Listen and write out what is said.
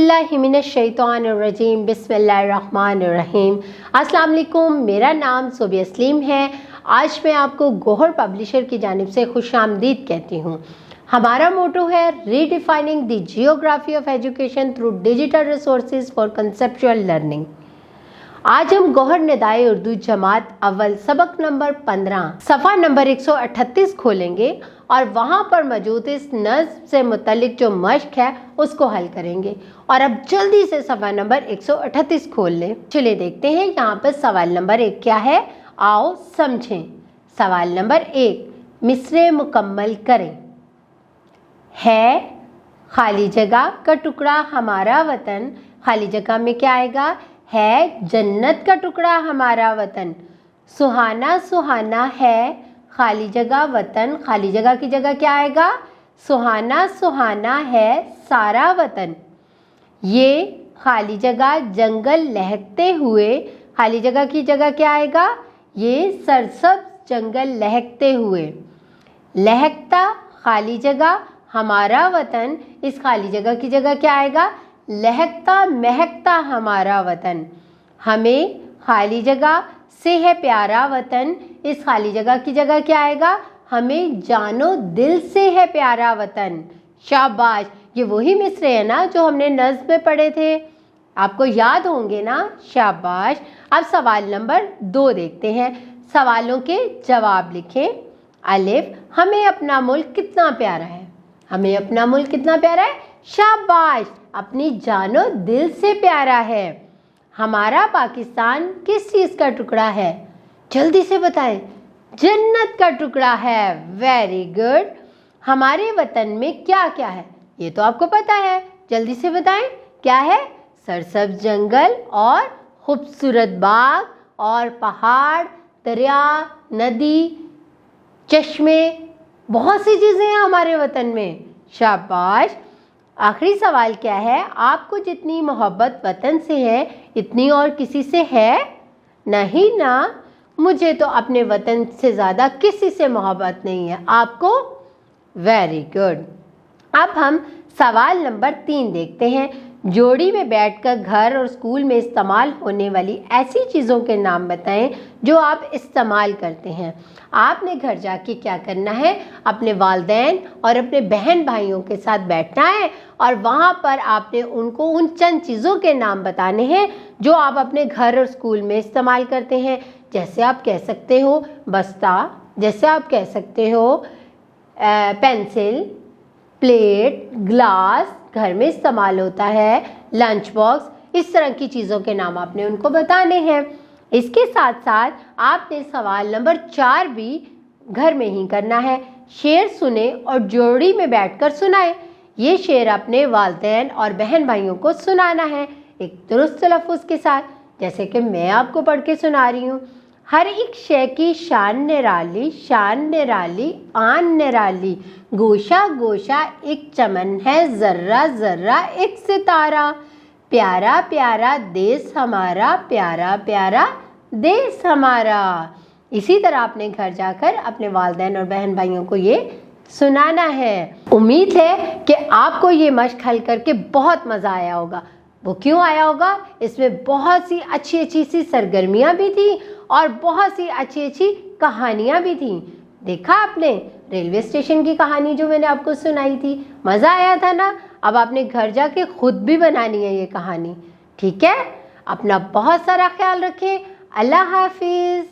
औज़ुबिल्लाहिमिनश्शैतानिर्रजीम बिस्मिल्लाहिर्रहमानिर्रहीम। अस्सलाम वालेकुम, मेरा नाम सोबिया सलीम है। आज मैं आपको गौहर पब्लिशर की जानिब से खुशामदीद कहती हूँ। हमारा मोटो है redefining the geography of education through digital resources for conceptual learning. आज हम गौहर निदाए उर्दू जमात अव्वल सबक नंबर 15 सफ़ा नंबर 138 खोलेंगे और वहाँ पर मौजूद इस नज़्म से मुतल्लिक जो मश्क है उसको हल करेंगे। और अब जल्दी से सफ़ा नंबर 138 खोल लें। चलिए देखते हैं यहाँ पर सवाल नंबर 1 क्या है, आओ समझें। सवाल नंबर 1, मिसरे मुकम्मल करें। है खाली जगह का टुकड़ा हमारा वतन, खाली जगह में क्या आएगा, है जन्नत का टुकड़ा हमारा वतन। सुहाना सुहाना है खाली जगह वतन, खाली जगह की जगह क्या आएगा, सुहाना सुहाना है सारा वतन। ये खाली जगह जंगल लहकते हुए, खाली जगह की जगह क्या आएगा, ये सरसब्ज जंगल लहकते हुए। लहकता खाली जगह हमारा वतन, इस खाली जगह की जगह क्या आएगा, लहकता महकता हमारा वतन। हमें खाली जगह से है प्यारा वतन, इस खाली जगह की जगह क्या आएगा, हमें जानो दिल से है प्यारा वतन। शाबाश, ये वही मिसरे है ना जो हमने नज़्म में पढ़े थे, आपको याद होंगे ना, शाबाश। अब सवाल नंबर 2 देखते हैं। सवालों के जवाब लिखें। अलिफ, हमें अपना मुल्क कितना प्यारा है, हमें अपना मुल्क कितना प्यारा है, शाबाश, अपनी जानो दिल से प्यारा है। हमारा पाकिस्तान किस चीज़ का टुकड़ा है, जल्दी से बताएं, जन्नत का टुकड़ा है, वेरी गुड। हमारे वतन में क्या क्या है, ये तो आपको पता है, जल्दी से बताएं क्या है, सरसब्ज जंगल और खूबसूरत बाग और पहाड़, दरिया, नदी, चश्मे, बहुत सी चीज़ें हैं हमारे वतन में, शाबाश। आखिरी सवाल क्या है, आपको जितनी मोहब्बत वतन से है इतनी और किसी से है नहीं ना, मुझे तो अपने वतन से ज़्यादा किसी से मोहब्बत नहीं है, आपको, वेरी गुड। अब हम सवाल नंबर 3 देखते हैं। जोड़ी में बैठकर घर और स्कूल में इस्तेमाल होने वाली ऐसी चीज़ों के नाम बताएं जो आप इस्तेमाल करते हैं। आपने घर जाके क्या करना है, अपने वालिदैन और अपने बहन भाइयों के साथ बैठना है और वहाँ पर आपने उनको उन चंद चीज़ों के नाम बताने हैं जो आप अपने घर और स्कूल में इस्तेमाल करते हैं। जैसे आप कह सकते हो बस्ता, जैसे आप कह सकते हो पेंसिल, प्लेट, ग्लास घर में इस्तेमाल होता है, लंच बॉक्स, इस तरह की चीज़ों के नाम आपने उनको बताने हैं। इसके साथ साथ आपने सवाल नंबर 4 भी घर में ही करना है। शेर सुने और जोड़ी में बैठकर सुनाए। ये शेर अपने वालिदैन और बहन भाइयों को सुनाना है एक दुरुस्त लफ्ज़ के साथ, जैसे कि मैं आपको पढ़ के सुना रही हूँ। हर एक शय की शान निराली, शान निराली, आन निराली, गोशा गोशा एक चमन है, जर्रा जर्रा एक सितारा। प्यारा प्यारा देश हमारा, प्यारा प्यारा देश हमारा। इसी तरह आपने घर जाकर अपने वालिदैन और बहन भाइयों को ये सुनाना है। उम्मीद है कि आपको ये मश्क हल करके बहुत मज़ा आया होगा। वो क्यों आया होगा, इसमें बहुत सी अच्छी अच्छी सी सरगर्मियाँ भी थी और बहुत सी अच्छी अच्छी कहानियाँ भी थी। देखा आपने रेलवे स्टेशन की कहानी जो मैंने आपको सुनाई थी, मज़ा आया था ना। अब आपने घर जाके खुद भी बनानी है ये कहानी, ठीक है। अपना बहुत सारा ख्याल रखें, अल्लाह हाफिज़।